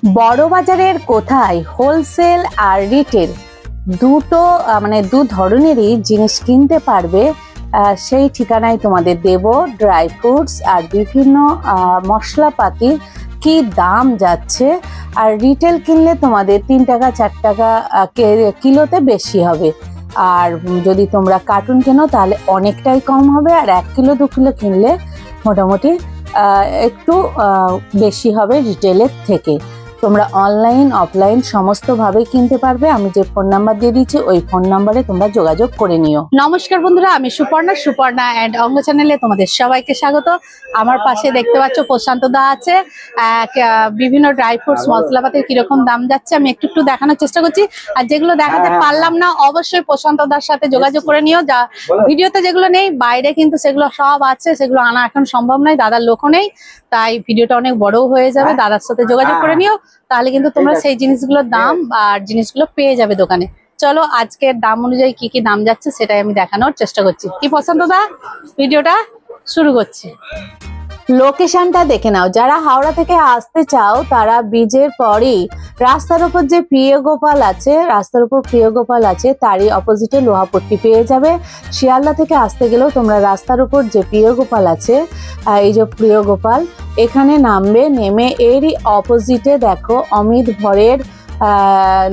বড় বাজারের কোথায় হোলসেল আর রিটেল দুটো মানে দু ধরনেরই জিনিস কিনতে পারবে, সেই ঠিকানায় তোমাদের দেব। ড্রাই ফ্রুটস আর বিভিন্ন মশলাপাতির কি দাম যাচ্ছে, আর রিটেল কিনলে তোমাদের 3 টাকা 4 টাকা কিলোতে বেশি হবে, আর যদি তোমরা কার্টুন কেনো তাহলে অনেকটাই কম হবে, আর 1 কিলো 2 কিলো কিনলে মোটামুটি একটু বেশি হবে রিটেলের থেকে। তোমরা অনলাইন অফলাইন সমস্তভাবে কিনতে পারবে। আমি যে ফোন নাম্বার দিয়ে দিচ্ছি ওই ফোন নাম্বারে তোমরা যোগাযোগ করে নিও। নমস্কার বন্ধুরা, আমি সুপর্ণা অ্যান্ড অঙ্গ চ্যানেলে তোমাদের সবাইকে স্বাগত। আমার পাশে দেখতে পাচ্ছ প্রশান্ত দা আছে। বিভিন্ন ড্রাই ফ্রুটস মশলাপাতির কিরকম দাম যাচ্ছে আমি একটু দেখানোর চেষ্টা করছি, আর যেগুলো দেখাতে পারলাম না অবশ্যই প্রশান্ত দার সাথে যোগাযোগ করে নিও। যা ভিডিওতে যেগুলো নেই বাইরে কিন্তু সেগুলো সব আছে, সেগুলো আনা এখন সম্ভব নয়, দাদার লোকও নেই, তাই ভিডিওটা অনেক বড় হয়ে যাবে। দাদার সাথে যোগাযোগ করে নিও, তাহলে কিন্তু তোমরা সেই জিনিসগুলোর দাম আর জিনিসগুলো পেয়ে যাবে দোকানে। চলো আজকের দাম অনুযায়ী কি কি দাম যাচ্ছে সেটাই আমি দেখানোর চেষ্টা করছি। কি পছন্দ দা, ভিডিওটা শুরু করছি। লোকেশনটা দেখে নাও। যারা হাওড়া থেকে আসতে চাও তারা ব্রিজের পরেই রাস্তার উপর যে প্রিয় গোপাল আছে তারই অপোজিটে লোহাপট্টি পেয়ে যাবে। শিয়ালদা থেকে আসতে গেলেও তোমরা রাস্তার উপর যে প্রিয় গোপাল আছে, এই যে প্রিয় গোপাল, এখানে নামবে। নেমে এরই অপোজিটে দেখো অমিত ভরের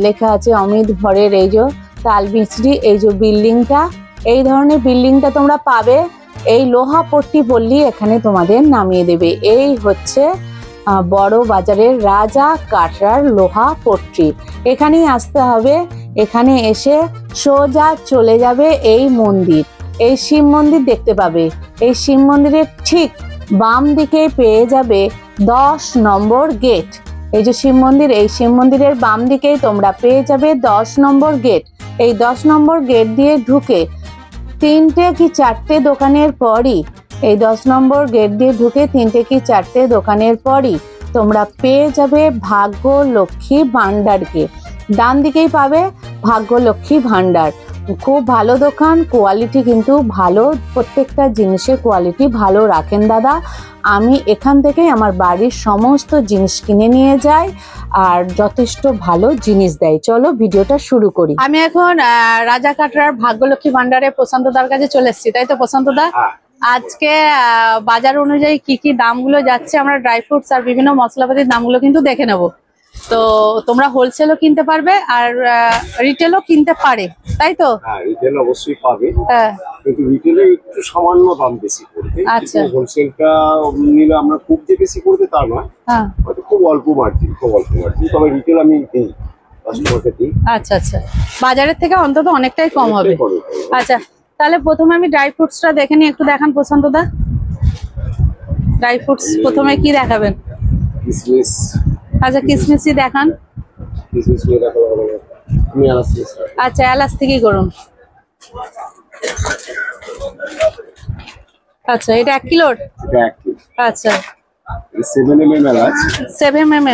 লেখা আছে, অমিত ভরের এই যে তালবিচড়ি, এই যে বিল্ডিংটা, এই ধরনের বিল্ডিংটা তোমরা পাবে। এই লোহাপট্টি বললি এখানে তোমাদের নামিয়ে দেবে। এই হচ্ছে বড় বাজারের রাজা কাটরার লোহাপট্টি। এখানেই আসতে হবে। এখানে এসে সোজা চলে যাবে এই মন্দির, এই শিব মন্দির দেখতে পাবে। এই শিব মন্দিরের ঠিক বাম দিকে পেয়ে যাবে 10 নম্বর গেট। এই যে শিব মন্দির, এই শিব মন্দিরের বাম দিকেই তোমরা পেয়ে যাবে 10 নম্বর গেট। এই 10 নম্বর গেট দিয়ে ঢুকে 3টে কি 4টে দোকানের পরই, এই 10 নম্বর গেট দিয়ে ঢুকে 3টে কি 4টে দোকানের পরই তোমরা পেয়ে যাবে ভাগ্যলক্ষ্মী ভান্ডারকে। ডান দিকেই পাবে ভাগ্যলক্ষ্মী ভান্ডার। খুব ভালো দোকান, কোয়ালিটি কিন্তু ভালো, প্রত্যেকটা জিনিসের কোয়ালিটি ভালো রাখেন দাদা। আমি এখান থেকেই আমার বাড়ির সমস্ত জিনিস কিনে নিয়ে যাই, আর যথেষ্ট ভালো জিনিস দেয়। চলো ভিডিওটা শুরু করি। আমি এখন রাজা কাটরার ভাগ্যলক্ষ্মী ভান্ডারে প্রশান্ত দার কাছে চলে এসেছি, তাই তো প্রশান্ত দা? আজকে বাজার অনুযায়ী কি কি দামগুলো যাচ্ছে, আমরা ড্রাই ফ্রুটস আর বিভিন্ন মশলাপাতির দামগুলো কিন্তু দেখে নেব। তো তোমরা হোলসেলও কিনতে পারবে আর রিটেলও কিনতে পারে, তাই তো? হ্যাঁ, রিটেল অবশ্যই পাবে, কিন্তু রিটেলে একটু সামান্য দাম বেশি পড়বে। আচ্ছা, হোলসেলটা নিলে আমরা খুব যে বেশি করবে তা নয়, হয়তো খুব অল্প মার্জিন, তবে রিটেল আমি দিই কাস্টমারকে দিই। আচ্ছা আচ্ছা, বাজারের থেকে অন্তত অনেকটাই কম হবে। আচ্ছা, তাহলে প্রথমে আমি ড্রাই ফ্রুটসটা দেখে নিই, একটু দেখান প্রশান্ত দা। ড্রাই ফ্রুটস প্রথমে কি দেখাবেন? কিসমিস। আচ্ছা, কিসমিসই দেখান। কিসমিস নিয়ে দেখাবো আমি এলাচ। আচ্ছা, এলাচ থেকেই করুন। আচ্ছা, এটা 1 কিলোর? এটা 1 কিলো। আচ্ছা, 7 mm এলাচ। 7 mm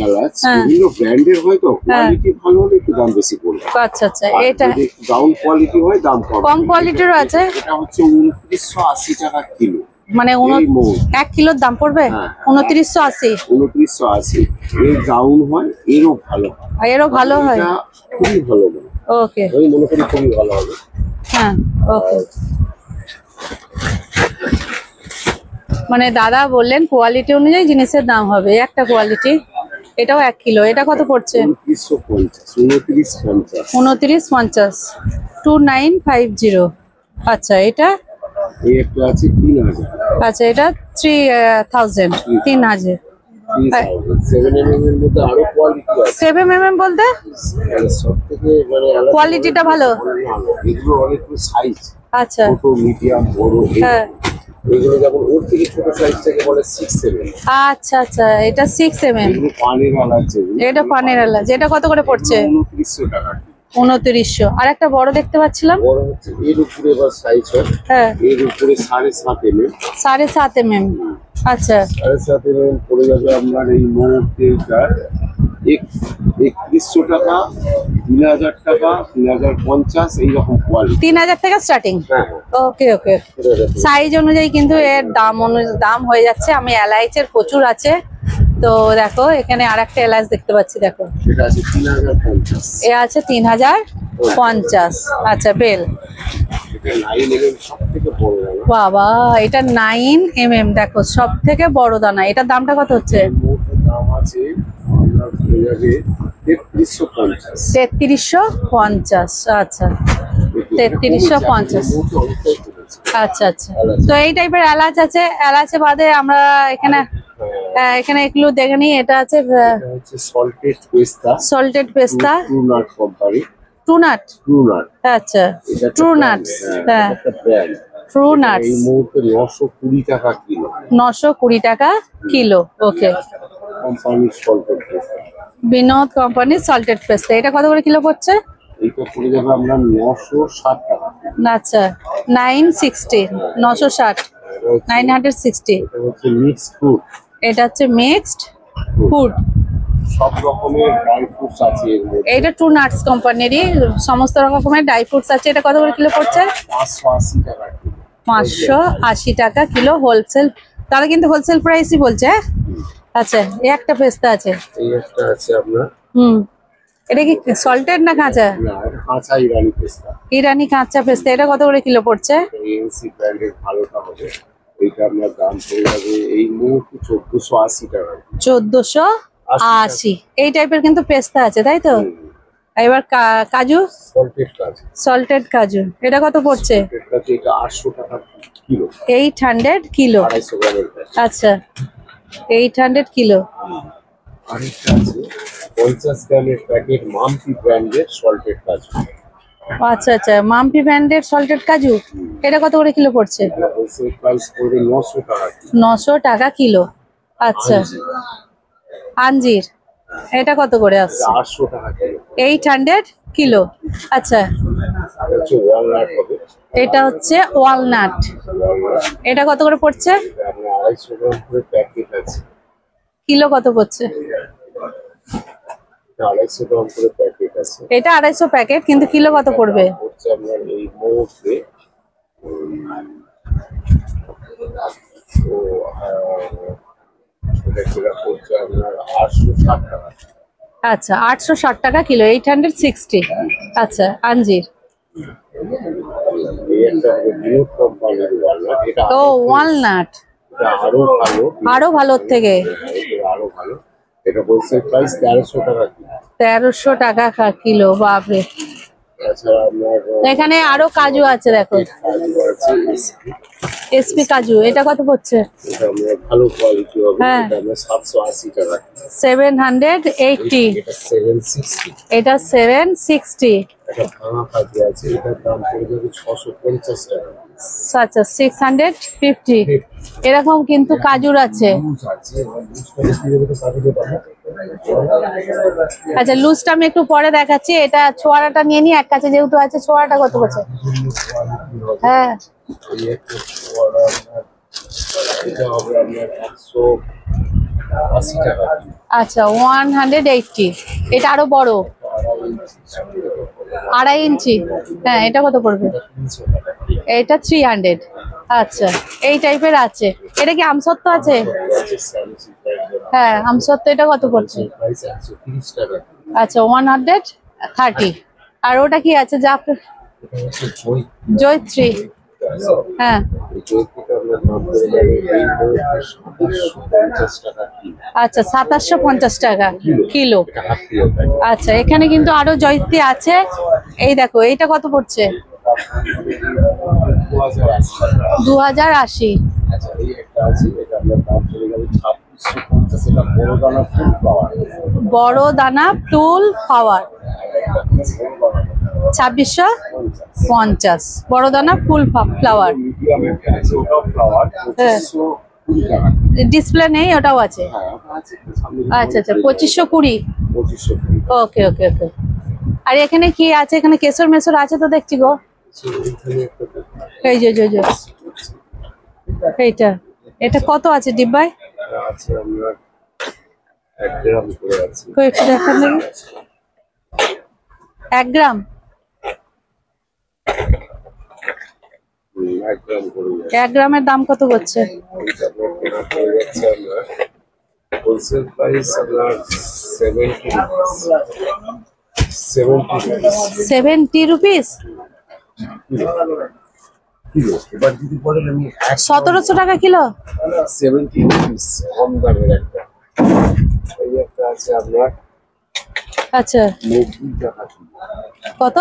এলাচ বিভিন্ন ব্র্যান্ডের হয়, তো কোয়ালিটি ভালো হলে একটু দাম বেশি পড়বে। আচ্ছা আচ্ছা, এটা ডাউন কোয়ালিটি হয় দাম কম। কম কোয়ালিটিরও আছে। এটা হচ্ছে 2980 টাকা কিলো। মানে 1 কিলোর দাম পড়বে 2980। 2980 এর ডাউন হয়, এরও ভালো হয়। এরও ভালো হয়, খুবই ভালো। ওকে, আমি মনে করি খুবই ভালো হবে। হ্যাঁ, ওকে। মানে দাদা বললেন কোয়ালিটি অনুযায়ী জিনিসের দাম হবে। একটা কোয়ালিটি, এটাও 1 কিলো। এটা কত পড়ছে? 2950। 2950। আচ্ছা, এটা একটা আছে 3000। আচ্ছা, এটা 3000। 3000। 7 mm এর মধ্যে আরো কোয়ালিটি আছে। 7 mm বলতে সবথেকে মানে কোয়ালিটিটা ভালো। এগুলো অনেক সাইজ। আচ্ছা, ছোট, মিডিয়াম, বড়। হ্যাঁ, এগুলো যেমন ওর থেকে ছোট সাইজ থেকে বলে 6 mm। আচ্ছা আচ্ছা, এটা 6 mm। এগুলো পানের এলাচ। এটা পানের এলাচ। এটা কত করে পড়ছে? 2900 টাকা। 2900। আর একটা বড় দেখতে পাচ্ছিলাম, বড় হচ্ছে এর উপরে বা সাইজ হয়। হ্যাঁ, এর উপরে 7.5 mm। 7.5 mm। আচ্ছা, 7.5 mm পড়ে যাবে আপনার এই মোটটা 3100 টাকা, 3000 টাকা, 3050, এইরকম কোয়ালিটি। 3000 থেকে স্টার্টিং। ওকে ওকে, সাইজ অনুযায়ী কিন্তু এর দাম হয়ে যাচ্ছে। আমি এলাইচের প্রচুর আছে, তো তো দেখো এখানে আর একটা এলাচ দেখতে পাচ্ছি, দেখো এটা আছে 3050। এ আছে 3050। আচ্ছা বেল, এটা 9mm সব থেকে বড় দানা। বাবা এটা 9mm, দেখো সব থেকে বড় দানা। এটার দামটা কত হচ্ছে? এর মধ্যে দাম আছে আপনার হয়ে যাবে 3350। 3350। আচ্ছা 3350। আচ্ছা আচ্ছা, তো এই টাইপের এলাচ আছে। এলাচে বাদে আমরা এখানে এখানে এগুলো দেখে নিই। এটা আছে সল্টেড পেস্তা। সল্টেড পেস্তা, true nut company. True nut. True nut, আচ্ছা ট্রু নাট, হ্যাঁ একটা ব্র্যান্ড। True nut. এই মুহূর্তে 920 টাকা কিলো। 920 টাকা কিলো। ওকে, কোম্পানি সল্টেড পেস্তা, বিনোদ কোম্পানির সল্টেড পেস্তা। এটা কত করে কিলো পড়ছে? এইটা পড়ে যাবে আমরা 960 টাকা। আচ্ছা 960, 960, 960। এটা হচ্ছে মিক্সড ফ্রুট। এটা হচ্ছে মিক্সড ফুড, সব রকমের ড্রাই ফ্রুটস আছে এর মধ্যে। এটা ট্রু নাটস কোম্পানিরই সমস্ত রকমের ড্রাই ফ্রুটস আছে। এটা কত করে কিলো পড়ছে? 580 টাকা কিলো। 580 টাকা কিলো হোলসেল। তাহলে কিন্তু হোলসেল প্রাইসই বলছে। আচ্ছা এই একটা পেস্তা আছে। এই একটা আছে আপনার, এটা কি সল্টেড না কাঁচা? না এটা কাঁচা ইরানি পেস্তা। ইরানি কাঁচা পেস্তা। এটা কত করে কিলো পড়ছে? এএনসি ব্র্যান্ডের ভালোটা হবে। এইটা আপনার দাম পড়ে যাবে এই মুহূর্তে 1480 টাকা। 1480। এই টাইপের কিন্তু পেস্তা আছে, তাই তো? এবার কাজু, সল্টেড কাজু। সল্টেড কাজু, এটা কত পড়ছে? সল্টেড কাজু এটা 800 টাকা কিলো। 800 কিলো। 250 গ্রামের প্যাকেট। আচ্ছা 800 কিলো। আরেকটা আছে 50 গ্রামের প্যাকেট মাম্পি ব্র্যান্ডের সল্টেড কাজু। আচ্ছা আচ্ছা, মাম্পি ব্র্যান্ডের সল্টেড কাজু। এটা কত করে কিলো পড়ছে? এটা হোলসেল প্রাইস পড়বে 900 টাকা কিলো। 900 টাকা কিলো। আচ্ছা আঞ্জির, এটা কত করে আসছে? 800 টাকা কিলো। 800 কিলো। আচ্ছা আর হচ্ছে ওয়ালনাট হবে। এটা হচ্ছে ওয়ালনাট। এটা কত করে পড়ছে? এটা আপনার 250 গ্রাম করে প্যাকেট আছে। কিলো কত পড়ছে? 250 গ্রাম করে প্যাকেট আছে। এটা 250 প্যাকেট, কিন্তু কিলো কত পড়বে? হচ্ছে আপনার এই মুহূর্তে তো এটা কিলো পড়ছে আপনার 860 টাকা। আচ্ছা 860 টাকা কিলো, 860। আচ্ছা আঞ্জির, এই একটা হবে বিনোদ কোম্পানির ওয়ালনাট। এটা ও ওয়ালনাট এটা আরো ভালো, আরো ভালোর থেকে। এটা আরো ভালো। এটা হোলসেল প্রাইস 1300 টাকা কিলো। 1300 টাকা কিলো, বাপরে। তাছাড়া আপনার এখানে আরো কাজু আছে, দেখো কাজু আছে, এসপি কাজু। এটা কত পড়ছে? এটা আমরা ভালো কোয়ালিটি হবে। হ্যাঁ। এটা আমরা 780 টাকা। 780। এটা 760। এটা 760। একটা ভাঙা কাজু আছে, এটার দাম পড়ে যাবে 650 টাকা। আচ্ছা 650। এরকম কিন্তু কাজুর আছে। লুজ আছে, লুজ করে দিয়ে দেবে তো কাজুতে পাবো। আচ্ছা লুজটা আমি একটু পরে দেখাচ্ছি। এটা ছোয়ারাটা নিয়ে নি এক কাছে, যেহেতু আছে। ছোয়ারাটা কত পড়ছে? হ্যাঁ এই একটা বড় আপনার, এটা হবে আপনার 180 টাকা। আচ্ছা 180। এটা আরো বড়, 2.5 ইঞ্চি। হ্যাঁ এটা কত পড়বে? 300 টাকা। এটা 300। আচ্ছা এই টাইপের আছে। এটা কি আমসত্ত্ব আছে? আছে স্যামসি ব্র্যান্ডের। হ্যাঁ আমসত্ত্ব। এটা কত পড়ছে? প্রাইস 130 টাকা। আচ্ছা 130। আর ওটা কি আছে? যা এটা হচ্ছে জয়ত্রী। হ্যাঁ এই জয়পুরটা আপনার দাম পড়ে যাবে এই মুহূর্তে 750 টাকা কিলো। আচ্ছা 750 টাকা কিলো। এটা হাফ কিলো প্যাকেট। আচ্ছা এখানে কিন্তু আরো জয়ত্রী আছে। এই দেখো এইটা কত পড়ছে? 2080। আচ্ছা এই একটা আছে, এটা আপনার দাম চলে যাবে 2650। এটা বড় দানা ফুল ফ্লাওয়ার। বড় দানা ফুল ফ্লাওয়ার 2650। বড় দানা ফুল ফ্লাওয়ার। মিডিয়াম একটা আছে, ওটাও ফ্লাওয়ার 2520 টাকা। ডিসপ্লে নেই, ওটাও আছে। হ্যাঁ আছে সামনে। আচ্ছা আচ্ছা 2520। 2520। ওকে ওকে ওকে। আর এখানে কি আছে? এখানে কেশর মেশর আছে তো দেখছি গো। এই যে এইটা, এটা কত আছে ডিব্বায়? আছে আমরা 1 গ্রাম করে আছে। একটু দেখান দেখি। 1 গ্রাম। 1 গ্রাম করে 1 গ্রামের দাম কত পড়ছে? এটা আপনার কেনা পড়ে যাচ্ছে আমরা হোলসেল প্রাইস আপনার 70 রুপিস। কিলো এবার যদি বলেন আমি 1700 টাকা কিলো। 70 রুপিস কম দামের একটা। এই একটা আছে আপনার আচ্ছা 90 টাকা কিলো। কত?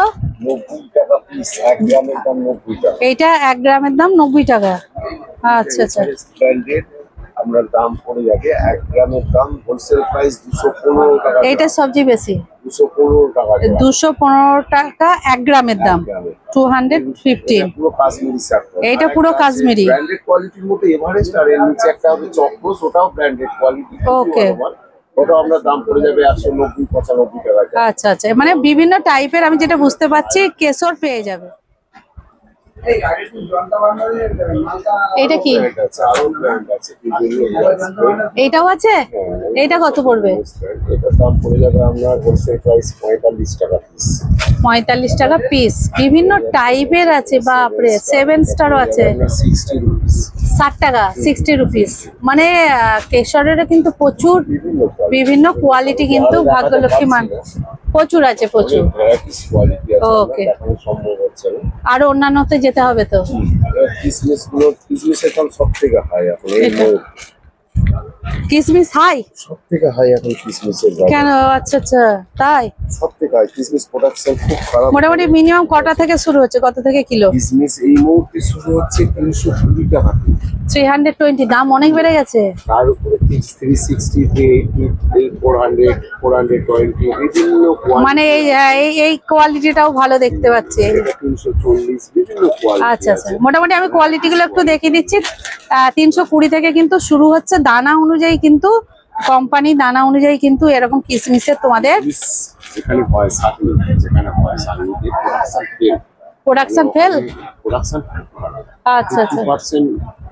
90 টাকা পিস। 1 গ্রামের দাম 90 টাকা। এইটা 1 গ্রামের দাম 90 টাকা। আচ্ছা আচ্ছা। ব্র্যান্ডেড আমরা দাম পড়ে যাবে 1 গ্রামের দাম হোলসেল প্রাইস 215 টাকা। এইটা সবচেয়ে বেশি 215 টাকা। 215 টাকা 1 গ্রামের দাম 215। পুরো কাশ্মীরি স্যাফরন। এইটা পুরো কাশ্মীরি। ব্র্যান্ডেড কোয়ালিটির মধ্যে এভারেস্ট আর এর নিচে একটা হবে চক্রস, ওটাও ব্র্যান্ডেড কোয়ালিটি। ওকে। ওটা আমরা দাম পড়ে যাবে 190-95 টাকা। আচ্ছা আচ্ছা, মানে বিভিন্ন টাইপের আমি যেটা বুঝতে পারছি কেশর পেয়ে যাবে। এটা কি? এইটাও আছে? এইটা কত পড়বে? এটার দাম পড়ে যাবে আপনার হোলসেল প্রাইস 45 টাকা পিস। 45 টাকা পিস। বিভিন্ন টাইপের আছে, বাপরে। 7 স্টারও আছে। 60 রুপিস। 60 টাকা 60 রুপিস। মানে কেশরের কিন্তু প্রচুর বিভিন্ন কোয়ালিটি, কিন্তু ভাগ্যলক্ষ্মী মান প্রচুর আছে, প্রচুর। ওকে। আর অন্যান্যতে যেতে হবে তো। কিসমিসের দাম সবথেকে হাই এখন। কিসমিস হাই? সবথেকে হাই এখন কিসমিসের দাম। কেন? আচ্ছা আচ্ছা, তাই? সবথেকে হাই। কিসমিস প্রোডাকশন খুব খারাপ। মোটামুটি মিনিমাম কটা থেকে শুরু হচ্ছে, কত থেকে কিলো? কিসমিস এই মুহূর্তে শুরু হচ্ছে 320 টাকা। 320। দাম অনেক বেড়ে গেছে। তার উপরে 360, 380, 400, 420 বিভিন্ন কোয়ালিটি। মানে এই কোয়ালিটিটাও ভালো দেখতে পাচ্ছি। 340 বিভিন্ন কোয়ালিটি। আচ্ছা আচ্ছা, মোটামুটি আমি কোয়ালিটি গুলো একটু দেখিয়ে দিচ্ছি। 320 থেকে কিন্তু শুরু হচ্ছে। দানা অনুযায়ী কিন্তু, কোম্পানি দানা অনুযায়ী কিন্তু এরকম কিসমিসের তোমাদের যেখানে হয় সাথে, যেখানে হয় সাথে প্রোডাকশন ফেল। আচ্ছা আচ্ছা, 2%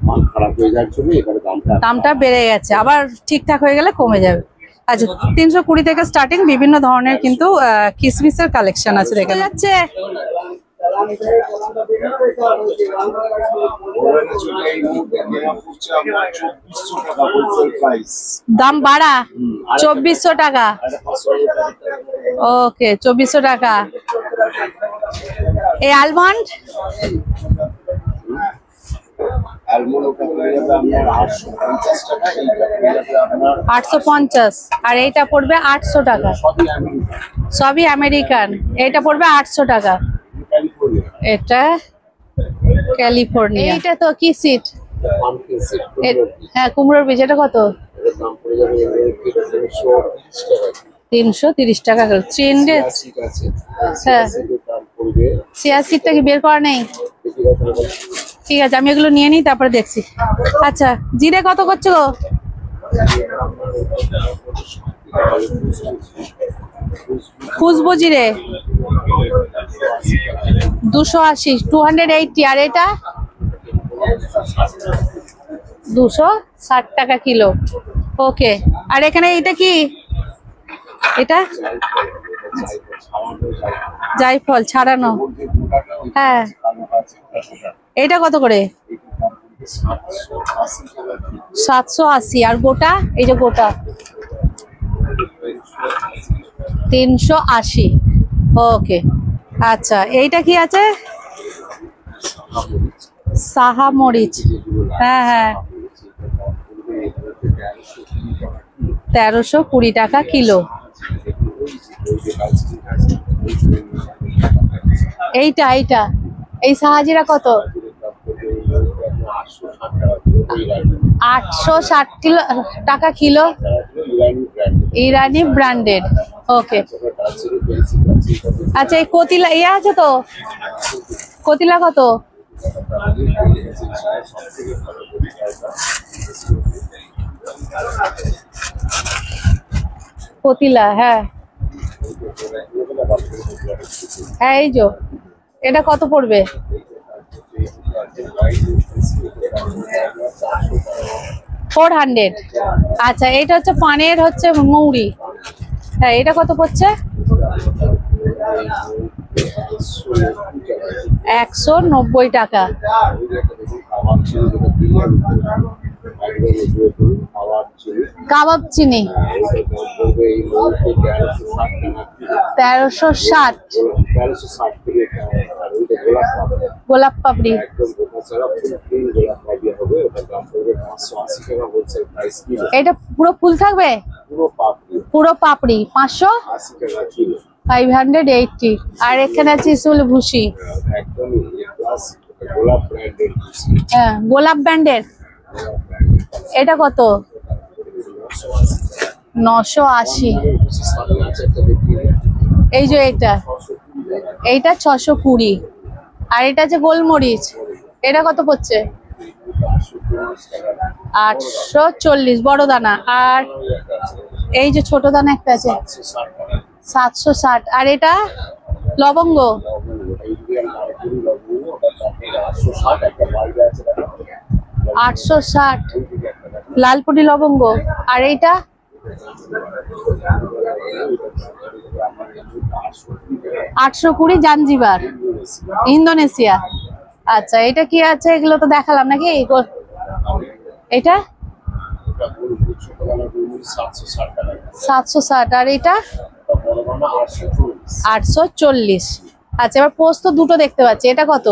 মাল খারাপ হয়ে যাওয়ার জন্য এখানে দামটা বেড়ে গেছে, আবার ঠিকঠাক হয়ে গেলে কমে যাবে। আচ্ছা, 320 থেকে স্টার্টিং বিভিন্ন ধরনের কিন্তু কিসমিসের কালেকশন আছে। দেখা যাচ্ছে দাম বাড়া 2400 টাকা। ওকে, 2400 টাকা। এই আলমন্ড 850, আর এইটা পড়বে 800 টাকা। সবই আমেরিকান। এটা পড়বে 800 টাকা। এটা ক্যালিফোর্নিয়া। এইটা তো কি সিড? হ্যাঁ, কুমড়োর বীজ। এটা কত? 330 টাকা। ট্রেন্ডে হ্যাঁ, চিয়া সিডটা কি বের করা নেই? ঠিক আছে, আমি এগুলো নিয়ে নিই, তারপরে দেখছি। আচ্ছা, জিরে কত করছো গো? খুশবু জিরে 280, 280। আর এটা 260 টাকা কিলো। ওকে। আর এখানে এটা কি? এটা জায়ফল ছাড়ানো। হ্যাঁ, এটা কত করে? 780। আর গোটা? এই যে গোটা 380। ওকে। আচ্ছা, এইটা কি আছে? সাহা মরিচ। হ্যাঁ হ্যাঁ, 1320 টাকা কিলো। এইটা এই সাহাজিরা কত? 860 টাকা কিলো। ইরানি ব্র্যান্ডেড। ওকে। আচ্ছা, এই কতিলা ইয়ে আছে তো? কতিলা কত? কতিলা, হ্যাঁ হ্যাঁ, এই যে এটা কত পড়বে? 400। আচ্ছা, এটা হচ্ছে পানের হচ্ছে মৌরি। হ্যাঁ, এটা কত পড়ছে? 190 টাকা। কাবাব চিনি 1360। গোলাপ পাপড়ি এটা পুরো ফুল থাকবে? পুরো পাপড়ি 580। আর এখানে আছে ইসুল ভুসি, হ্যাঁ গোলাপ ব্র্যান্ডের। এটা কত? 980। এই যে এইটা 620। আর এটা আছে গোলমরিচ, এটা কত পড়ছে? 840 বড় দানা। আর এই যে ছোট দানা একটা আছে 760। আর এটা লবঙ্গ 860 লালপুরি লবঙ্গ। আর এইটা 820 জাঞ্জিবার, ইন্দোনেশিয়া। আচ্ছা এটা কি আছে? এগুলো তো দেখালাম নাকি? এটা 760। আর এটা 840। আচ্ছা এবার পোস্ত দুটো দেখতে পাচ্ছি, এটা কত?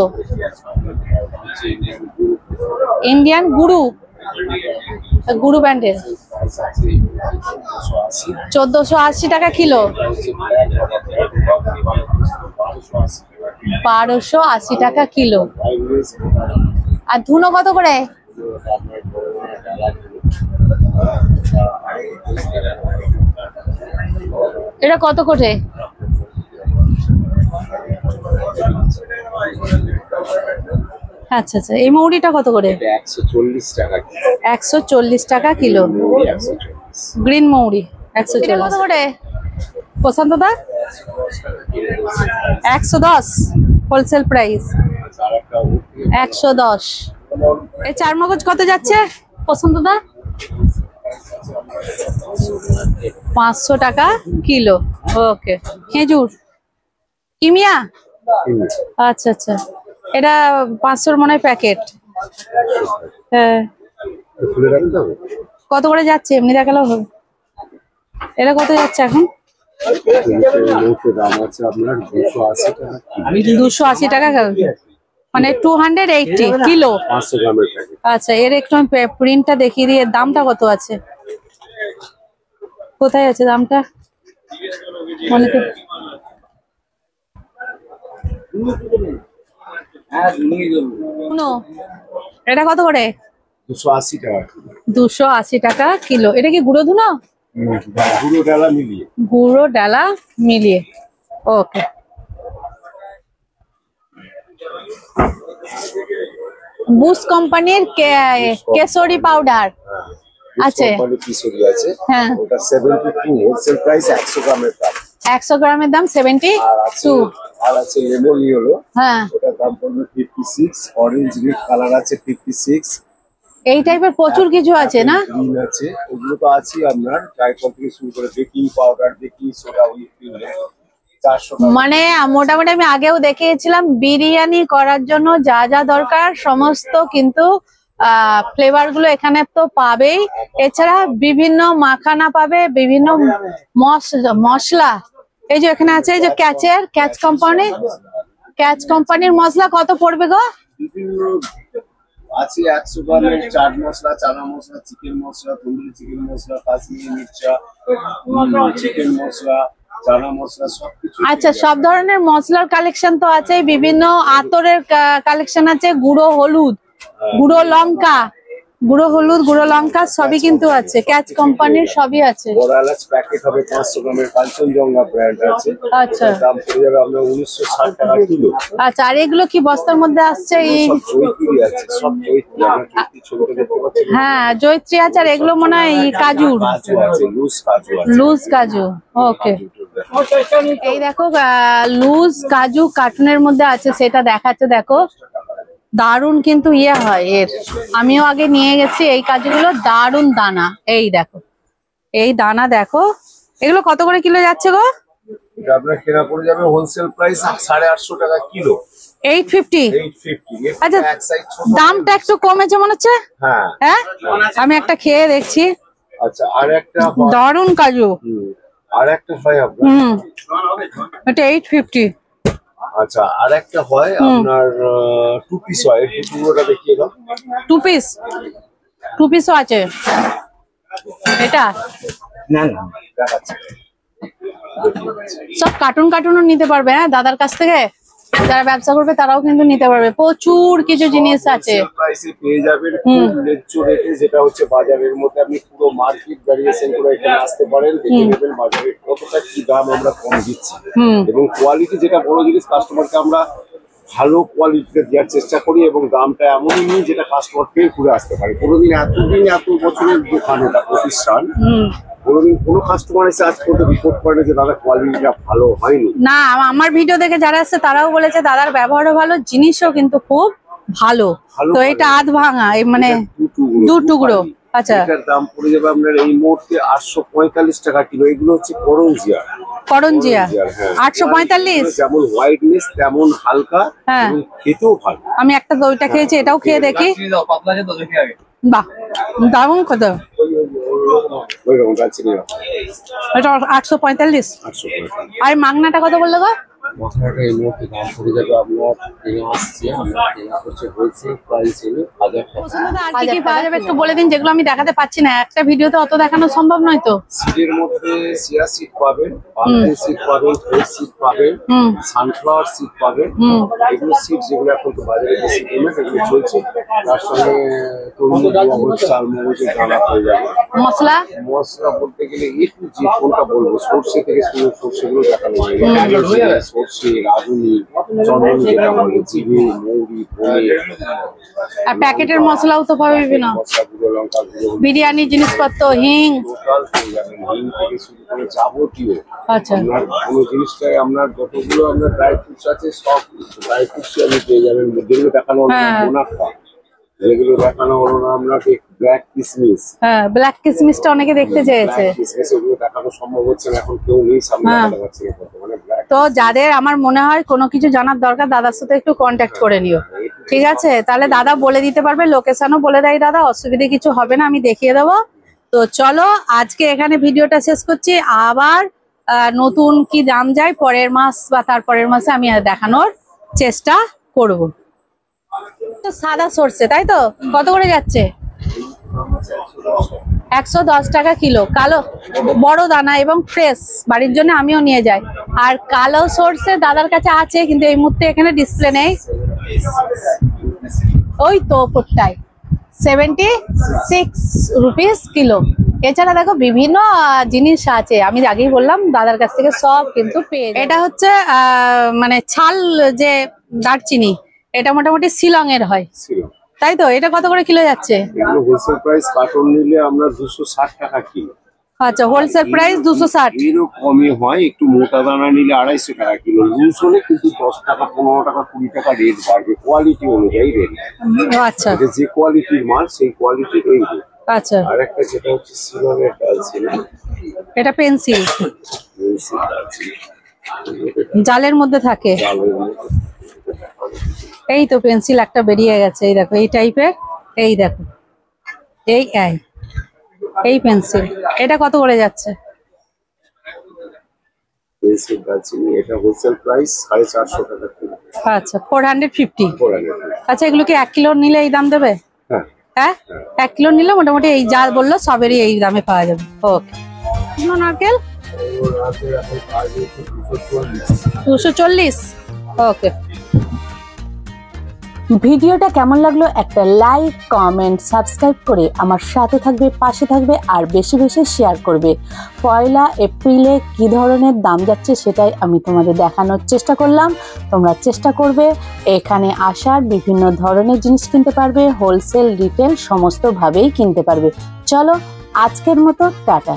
ইন্ডিয়ান গুরু, গুরু ব্র্যান্ডের 1480 টাকা কিলো। 1280 টাকা কিলো। আর ধুনো কত করে? এটা কত করে? আচ্ছা আচ্ছা এই মৌরিটা কত করে? 140 টাকা। 140 টাকা কিলো গ্রিন মৌরি 140। কত করে প্রশান্ত দা? 110 হোলসেল প্রাইস 110। এই চারমগজ কত যাচ্ছে প্রশান্ত দা? 500 টাকা কিলো। ওকে খেজুর কিমিয়া, আচ্ছা আচ্ছা এটা 500 মনে হয় প্যাকেট। হ্যাঁ কত করে যাচ্ছে এমনি দেখালেও হবে। এটা কত যাচ্ছে এখন? 280 টাকা মানে 280 কিলো। আচ্ছা এর একটু প্রিন্টটা দেখিয়ে দিয়ে দামটা কত আছে? কোথায় আছে দামটা? মানে তো এটা কত করে? 280 টাকা। 280 টাকা কিলো। এটা কি গুঁড়ো ধুনো? গুঁড়ো ডালা মিলিয়ে। গুঁড়ো ডালা মিলিয়ে। ওকে বুশ কোম্পানির কেশরি পাউডার আছে। কেশরি আছে, হ্যাঁ ওটা 72 হোলসেল প্রাইস 100 গ্রামের দাম। 100 গ্রামের দাম 72। আর আছে লেমন ইয়েলো, হ্যাঁ ওটার দাম পড়বে 56। অরেঞ্জ রেড কালার আছে 56। এই টাইপের প্রচুর কিছু আছে না? গ্রিন আছে, ওগুলো তো আছে আপনার ট্রাইপড থেকে শুরু করে baking powder, baking soda, whipping 400 টাকা। মানে মোটামুটি আমি আগেও দেখিয়েছিলাম বিরিয়ানি করার জন্য যা যা দরকার সমস্ত কিন্তু ফ্লেভার গুলো এখানে তো পাবেই। এছাড়া বিভিন্ন মাখানা পাবে, বিভিন্ন মশলা। এই যে এখানে আছে এই যে ক্যাচ কোম্পানির মশলা কত পড়বে গো? বিভিন্ন আছে 100 গ্রামের চাট মশলা, চানা মশলা, চিকেন মশলা, তন্দুরি চিকেন মশলা, কাশ্মীরি মির্চা, চিকেন মশলা, চানা মশলা সবকিছু। আচ্ছা সব ধরনের মশলার কালেকশন তো আছে, বিভিন্ন আতরের কালেকশন আছে, গুঁড়ো হলুদ, গুঁড়ো লঙ্কা, গুঁড়ো হলুদ, গুঁড়ো লঙ্কা সবই কিন্তু আছে। ক্যাচ কোম্পানির সবই আছে। বড় এলাচ প্যাকেট হবে 500 গ্রামের, কাঞ্চনজঙ্ঘা ব্র্যান্ড আছে। আচ্ছা দাম পড়ে যাবে আপনার 1960 টাকা কিলো। আচ্ছা আর এগুলো কি বস্তার মধ্যে আসছে? এই সব জয়িত্রী আছে, সব জয়িত্রী। আপনারা জয়িত্রী ছবিটা দেখতে পাচ্ছেন। হ্যাঁ জয়িত্রী আছে। আর এগুলো মনে হয় কাজুর, কাজু আছে, লুজ কাজু আছে। লুজ কাজু। ওকে এই দেখো লুজ কাজু কার্টুনের মধ্যে আছে, সেটা দেখাচ্ছে। দেখো দারুন কিন্তু ইয়ে হয় এর, আমিও আগে নিয়ে গেছি এই কাজুগুলো, দারুন দানা। এই দেখো এই দানা দেখো। এগুলো কত করে কিলো যাচ্ছে গো? এটা আপনার কেনা পড়ে যাবে হোলসেল প্রাইস 850 টাকা কিলো। 850। 850। আচ্ছা দামটা একটু কমেছে মনে হচ্ছে। হ্যাঁ হ্যাঁ আমি একটা খেয়ে দেখছি। আচ্ছা, আর একটা দারুন কাজু। আর একটা হয় আপনার এটা 850। আচ্ছা, আর একটা হয় আপনার 2 পিস হয়, একটু পুরোটা দেখিয়ে দাও। 2 পিস, 2 পিসও আছে। এটা না না দেখাচ্ছি, সব কার্টুনও নিতে পারবে। হ্যাঁ, দাদার কাছ থেকে যারা ব্যবসা করবে তারাও কিন্তু নিতে পারবে। প্রচুর কিছু জিনিস আছে, প্রাইসে পেয়ে যাবেন খুব ন্যায্য রেটে, যেটা হচ্ছে বাজারের মধ্যে আপনি পুরো মার্কেট ভ্যারিয়েশন করে এখানে আসতে পারেন, দেখে নেবেন বাজারে কতটা কি দাম আমরা কম দিচ্ছি। এবং কোয়ালিটি, যেটা বড় জিনিস, কাস্টমারকে আমরা ভালো কোয়ালিটিতে দেওয়ার চেষ্টা করি এবং দামটা এমনই নিই যেটা কাস্টমার পেয়ে ঘুরে আসতে পারে। কোনোদিন এত বছরের দোকান, এটা প্রতিষ্ঠান, কোনোদিন কোনো কাস্টমার এসে আজ পর্যন্ত রিপোর্ট করে যে দাদা কোয়ালিটিটা ভালো হয়নি। না, আমার ভিডিও দেখে যারা আসছে তারাও বলেছে দাদার ব্যবহারও ভালো, জিনিসও কিন্তু খুব ভালো। তো এটা আধ ভাঙা, মানে 2 টুকরো। আচ্ছা, এটার দাম পড়ে যাবে আপনার এই মুহূর্তে 845 টাকা কিলো। এগুলো হচ্ছে করঞ্জিয়া। 845। যেমন হোয়াইটনেস তেমন হালকা, এবং খেতেও ভালো। আমি একটা দইটা খেয়েছি, এটাও খেয়ে দেখি। বাহ, দারুন কত। এটা 845। আর মাংনাটা কত বললো গো? মশলাটা এই মুহূর্তে দাম পড়ে যাবে আপনার, আসছে আমরা হচ্ছে হোলসেল প্রাইস হলো 1000 টাকা। কি পাওয়া যাবে একটু বলে দিন, যেগুলো আমি দেখাতে পাচ্ছি না, একটা ভিডিওতে অত দেখানো সম্ভব নয় তো। সিডের মধ্যে চিয়া সিড পাবেন, পাম্পকিন সিড পাবেন, ফ্লেক্স সিড পাবেন, সানফ্লাওয়ার সিড পাবেন। এগুলো সিড যেগুলো এখন তো বাজারে বেশি ফেমাস, এগুলো চলছে। তার সঙ্গে তরমুজ, চালমগজের দানা হয়ে যাবে। মশলা বলতে গেলে একটু যে কোনটা বলবো, সর্ষে থেকে শুরু, সর্ষেগুলো দেখানো হয়, সর্ষে, রাঁধুনি, চন্দন যেটা বলে, জিরে, মৌরি, ধনে। আর প্যাকেটের মশলাও তো পাবে বিভিন্ন, মশলা গুঁড়ো, লঙ্কা গুঁড়ো, বিরিয়ানি জিনিসপত্র, হিং, টোটাল পেয়ে যাবেন। হিং থেকে শুরু করে যাবতীয় আচ্ছা আপনার কোনো জিনিসটাই, আপনার যতগুলো আপনার ড্রাই ফ্রুটস আছে সব ড্রাই ফ্রুটস আপনি পেয়ে যাবেন। যেগুলো দেখানো হলো না মোনাফা, যেগুলো দেখানো হলো না আপনাকে ব্ল্যাক কিসমিস। হ্যাঁ, ব্ল্যাক কিসমিসটা অনেকে দেখতে চেয়েছে। কিসমিস ওগুলো দেখানো সম্ভব হচ্ছে না, এখন কেউ নেই সামনে দেখাতে পারছে না বর্তমানে ব্ল্যাক। তো যাদের আমার মনে হয় কোনো কিছু জানার দরকার, দাদার সাথে একটু কন্ট্যাক্ট করে নিও, ঠিক আছে? তাহলে দাদা বলে দিতে পারবে, লোকেশনও বলে দেয় দাদা, অসুবিধে কিছু হবে না, আমি দেখিয়ে দেবো। তো চলো আজকে এখানে ভিডিওটা শেষ করছি। আবার নতুন কি দাম যায় পরের মাস বা তারপরের মাসে আমি দেখানোর চেষ্টা করব। সাদা সর্ষে, তাই তো? কত করে যাচ্ছে? 110 টাকা কিলো। কালো বড় দানা এবং ফ্রেশ, বাড়ির জন্য আমিও নিয়ে যাই। আর কালো সর্ষে দাদার কাছে আছে, কিন্তু এই মুহূর্তে এখানে ডিসপ্লে নেই। ওই তো ওপরটাই 76 রুপিস কিলো। এছাড়া দেখো বিভিন্ন জিনিস আছে, আমি আগেই বললাম দাদার কাছ থেকে সব কিন্তু পেয়ে। এটা হচ্ছে মানে ছাল যে দারচিনি, এটা মোটামুটি শিলং এর হয়, তাই তো? এটা কত করে কিলো যাচ্ছে? এগুলো হোলসেল প্রাইস, কার্টন নিলে আমরা 260 টাকা কিলো। আচ্ছা, হোলসেল প্রাইস 260। এরও কমই হয়, একটু মোটা দানা নিলে 250 টাকা কিলো। লুজ হলে কিন্তু 10 টাকা, 15 টাকা, 20 টাকা রেট বাড়বে, কোয়ালিটি অনুযায়ী রেট। আচ্ছা, যে কোয়ালিটির মাল সেই কোয়ালিটির এই রেট। আচ্ছা, আর একটা যেটা হচ্ছে সিলনের দারচিনি, এটা পেন্সিল, জালের মধ্যে থাকে। এই তো পেন্সিল একটা বেরিয়ে গেছে, এই দেখো এই টাইপের, এই দেখো এই পেন্সিল। এটা কত করে যাচ্ছে? পেন্সিল দারচিনি এটা হোলসেল প্রাইস 450 টাকা কিলো। আচ্ছা, 450। 450। আচ্ছা, এগুলো কি 1 কিলো নিলে এই দাম দেবে? হ্যাঁ হ্যাঁ, 1 কিলো নিলে মোটামুটি এই যা বললো সবেরই এই দামে পাওয়া যাবে। ওকে, নারকেল 240। ওকে, ভিডিওটা কেমন লাগলো একটা লাইক, কমেন্ট, সাবস্ক্রাইব করে আমার সাথে থাকবে, পাশে থাকবে, আর বেশি বেশি শেয়ার করবে। 1 এপ্রিলে কি ধরনের দাম যাচ্ছে সেটাই আমি তোমাদের দেখানোর চেষ্টা করলাম। তোমরা চেষ্টা করবে এখানে আসার, বিভিন্ন ধরনের জিনিস কিনতে পারবে, হোলসেল, রিটেল সমস্তভাবেই কিনতে পারবে। চলো আজকের মতো টাটা।